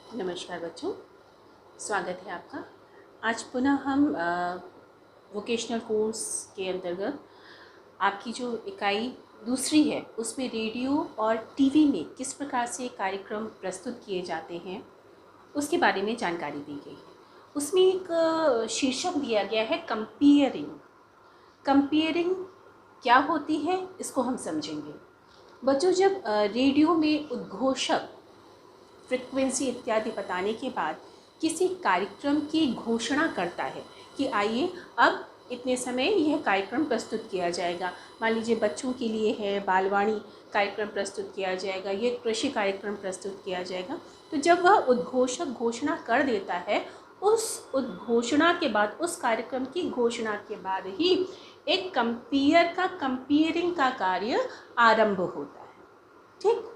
नमस्कार बच्चों, स्वागत है आपका। आज पुनः हम वोकेशनल कोर्स के अंतर्गत आपकी जो इकाई दूसरी है उसमें रेडियो और टीवी में किस प्रकार से कार्यक्रम प्रस्तुत किए जाते हैं उसके बारे में जानकारी दी गई है। उसमें एक शीर्षक दिया गया है कंपेयरिंग। कंपेयरिंग क्या होती है इसको हम समझेंगे। बच्चों, जब रेडियो में उद्घोषक फ्रिक्वेंसी इत्यादि बताने के बाद किसी कार्यक्रम की घोषणा करता है कि आइए अब इतने समय यह कार्यक्रम प्रस्तुत किया जाएगा। मान लीजिए बच्चों के लिए है, बालवाणी कार्यक्रम प्रस्तुत किया जाएगा, ये कृषि कार्यक्रम प्रस्तुत किया जाएगा। तो जब वह उद्घोषक घोषणा कर देता है, उस उद्घोषणा के बाद, उस कार्यक्रम की घोषणा के बाद ही एक कंपेयरिंग का कार्य आरंभ होता है। ठीक,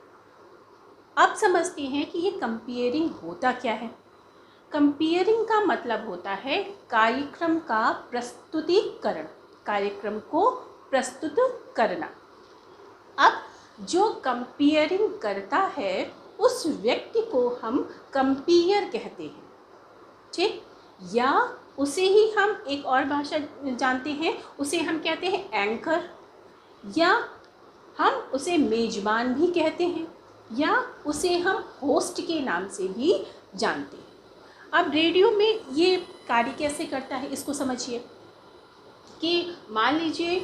अब समझते हैं कि ये कंपेयरिंग होता क्या है। कंपेयरिंग का मतलब होता है कार्यक्रम का प्रस्तुतिकरण, कार्यक्रम को प्रस्तुत करना। अब जो कंपेयरिंग करता है उस व्यक्ति को हम कंपेयर कहते हैं। ठीक, या उसे ही हम एक और भाषा जानते हैं, उसे हम कहते हैं एंकर, या हम उसे मेजबान भी कहते हैं, या उसे हम होस्ट के नाम से भी जानते हैं। अब रेडियो में ये कार्य कैसे करता है इसको समझिए कि मान लीजिए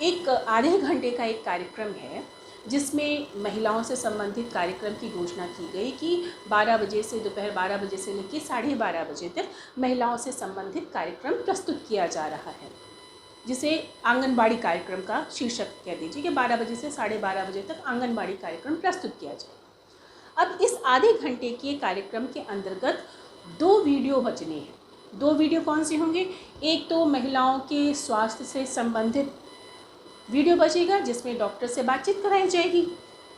एक आधे घंटे का एक कार्यक्रम है जिसमें महिलाओं से संबंधित कार्यक्रम की घोषणा की गई कि 12 बजे से दोपहर 12 बजे से लेकर 12:30 बजे तक महिलाओं से संबंधित कार्यक्रम प्रस्तुत किया जा रहा है, जिसे आंगनबाड़ी कार्यक्रम का शीर्षक कह दीजिए कि 12 बजे से 12:30 बजे तक आंगनबाड़ी कार्यक्रम प्रस्तुत किया जाए। अब इस आधे घंटे के कार्यक्रम के अंतर्गत 2 वीडियो बचने हैं। 2 वीडियो कौन से होंगे? एक तो महिलाओं के स्वास्थ्य से संबंधित वीडियो बचेगा जिसमें डॉक्टर से बातचीत कराई जाएगी।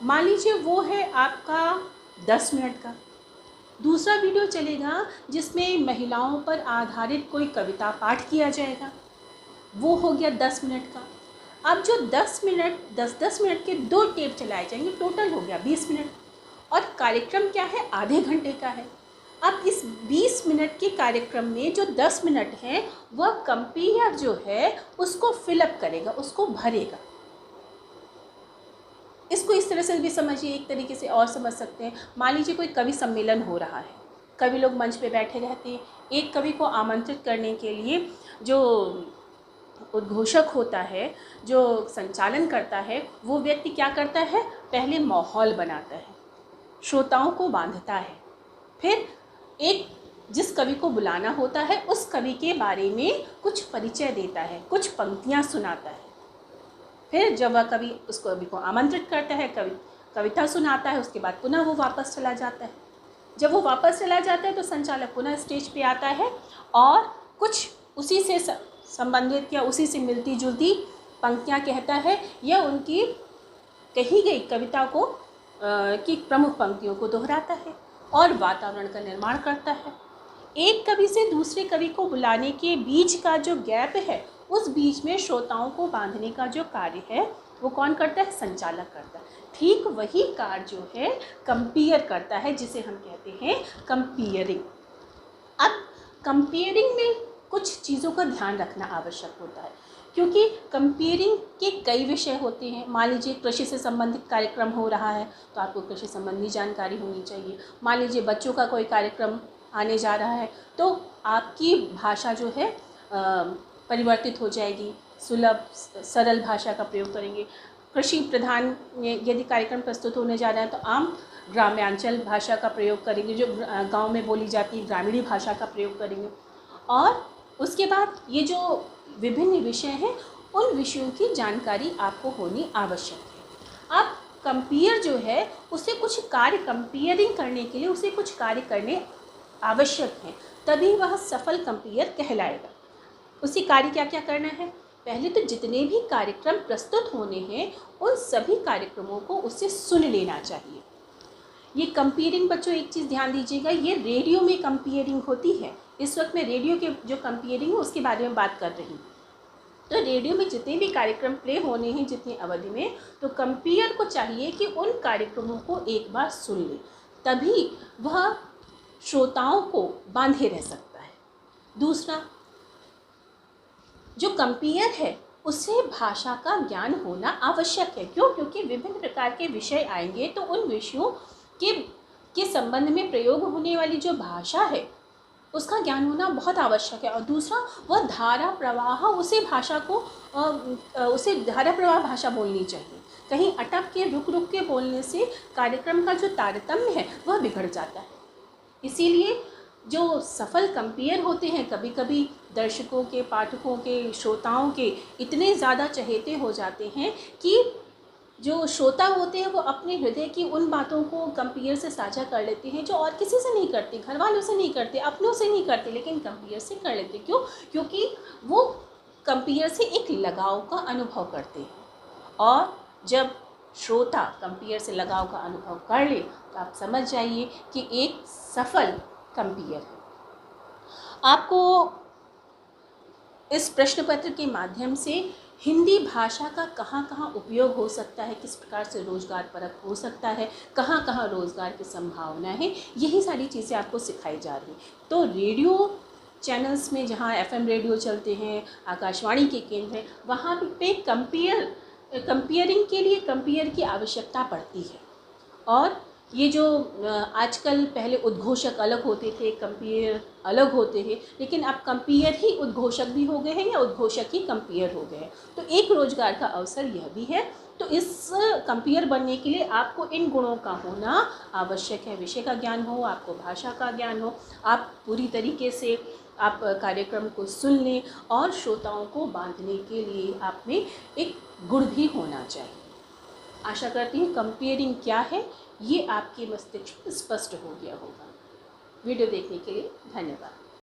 मान लीजिए वो है आपका 10 मिनट का। दूसरा वीडियो चलेगा जिसमें महिलाओं पर आधारित कोई कविता पाठ किया जाएगा, वो हो गया 10 मिनट का। अब जो 10 मिनट के 2 टेप चलाए जाएंगे, टोटल हो गया 20 मिनट। और कार्यक्रम क्या है? आधे घंटे का है। अब इस 20 मिनट के कार्यक्रम में जो 10 मिनट है वह कंपेयर जो है उसको फिलअप करेगा, उसको भरेगा। इसको इस तरह से भी समझिए, एक तरीके से और समझ सकते हैं। मान लीजिए कोई कवि सम्मेलन हो रहा है, कवि लोग मंच पे बैठे रहते हैं। एक कवि को आमंत्रित करने के लिए जो उद्घोषक होता है, जो संचालन करता है, वो व्यक्ति क्या करता है? पहले माहौल बनाता है, श्रोताओं को बांधता है, फिर एक जिस कवि को बुलाना होता है उस कवि के बारे में कुछ परिचय देता है, कुछ पंक्तियां सुनाता है। फिर जब वह कवि उस कवि को आमंत्रित करता है, कविता सुनाता है, उसके बाद पुनः वो वापस चला जाता है। जब वो वापस चला जाता है तो संचालक पुनः स्टेज पे आता है और कुछ उसी से संबंधित या उसी से मिलती जुलती पंक्तियाँ कहता है, या उनकी कही गई कविता को की प्रमुख पंक्तियों को दोहराता है और वातावरण का निर्माण करता है। एक कवि से दूसरे कवि को बुलाने के बीच का जो गैप है, उस बीच में श्रोताओं को बांधने का जो कार्य है वो कौन करता है? संचालक करता है। ठीक वही कार्य जो है कंपेयर करता है, जिसे हम कहते हैं कंपेयरिंग। अब कंपेयरिंग में कुछ चीज़ों का ध्यान रखना आवश्यक होता है, क्योंकि कंपेयरिंग के कई विषय होते हैं। मान लीजिए कृषि से संबंधित कार्यक्रम हो रहा है तो आपको कृषि संबंधी जानकारी होनी चाहिए। मान लीजिए बच्चों का कोई कार्यक्रम आने जा रहा है तो आपकी भाषा जो है परिवर्तित हो जाएगी, सुलभ सरल भाषा का प्रयोग करेंगे। कृषि प्रधान यदि कार्यक्रम प्रस्तुत होने जा रहा है तो आम ग्राम्यांचल भाषा का प्रयोग करेंगे, जो गांव में बोली जाती है ग्रामीणी भाषा का प्रयोग करेंगे। और उसके बाद ये जो विभिन्न विषय हैं उन विषयों की जानकारी आपको होनी आवश्यक है। अब कंपेयर जो है उसे कुछ कार्य, कंपेयरिंग करने के लिए उसे कुछ कार्य करने आवश्यक हैं, तभी वह सफल कंपेयर कहलाएगा। उसी कार्य क्या क्या करना है? पहले तो जितने भी कार्यक्रम प्रस्तुत होने हैं उन सभी कार्यक्रमों को उससे सुन लेना चाहिए। ये कंपेयरिंग बच्चों एक चीज़ ध्यान दीजिएगा, ये रेडियो में कंपेयरिंग होती है। इस वक्त मैं रेडियो के जो कंपेयरिंग है उसके बारे में बात कर रही हूँ। तो रेडियो में जितने भी कार्यक्रम प्ले होने हैं जितनी अवधि में, तो कंपेयर को चाहिए कि उन कार्यक्रमों को एक बार सुन ले, तभी वह श्रोताओं को बांधे रह सकता है। दूसरा, जो कंपेयर है उसे भाषा का ज्ञान होना आवश्यक है। क्यों? क्योंकि विभिन्न प्रकार के विषय आएंगे तो उन विषयों के संबंध में प्रयोग होने वाली जो भाषा है उसका ज्ञान होना बहुत आवश्यक है। और दूसरा, वह धारा प्रवाह उसे धारा प्रवाह भाषा बोलनी चाहिए। कहीं अटक के रुक के बोलने से कार्यक्रम का जो तारतम्य है वह बिगड़ जाता है। इसीलिए जो सफल कंपेयर होते हैं, कभी कभी दर्शकों के, पाठकों के, श्रोताओं के इतने ज़्यादा चहेते हो जाते हैं कि जो श्रोता होते हैं वो अपने हृदय की उन बातों को कंपेयर से साझा कर लेते हैं जो और किसी से नहीं करते, घर वालों से नहीं करते, अपनों से नहीं करते, लेकिन कंपेयर से कर लेते। क्यों? क्योंकि वो कंपेयर से एक लगाव का अनुभव करते हैं। और जब श्रोता कंपेयर से लगाव का अनुभव कर ले तो आप समझ जाइए कि एक सफल कंपेयर है। आपको इस प्रश्न पत्र के माध्यम से हिंदी भाषा का कहाँ कहाँ उपयोग हो सकता है, किस प्रकार से रोज़गार परक हो सकता है, कहाँ कहाँ रोज़गार की संभावना है, यही सारी चीज़ें आपको सिखाई जा रही। तो रेडियो चैनल्स में जहाँ FM रेडियो चलते हैं, आकाशवाणी के केंद्र हैं, वहाँ पे कंपेयरिंग के लिए कंपेयर की आवश्यकता पड़ती है। और ये जो आजकल पहले उद्घोषक अलग होते थे, कंपेयर अलग होते थे, लेकिन अब कंपेयर ही उद्घोषक भी हो गए हैं या उद्घोषक ही कंपेयर हो गए हैं। तो एक रोजगार का अवसर यह भी है। तो इस कंपेयर बनने के लिए आपको इन गुणों का होना आवश्यक है। विषय का ज्ञान हो, आपको भाषा का ज्ञान हो, आप पूरी तरीके से आप कार्यक्रम को सुन लें और श्रोताओं को बांधने के लिए आप में एक गुण भी होना चाहिए। आशा करती हूँ कंपेयरिंग क्या है ये आपके मस्तिष्क में स्पष्ट हो गया होगा। वीडियो देखने के लिए धन्यवाद।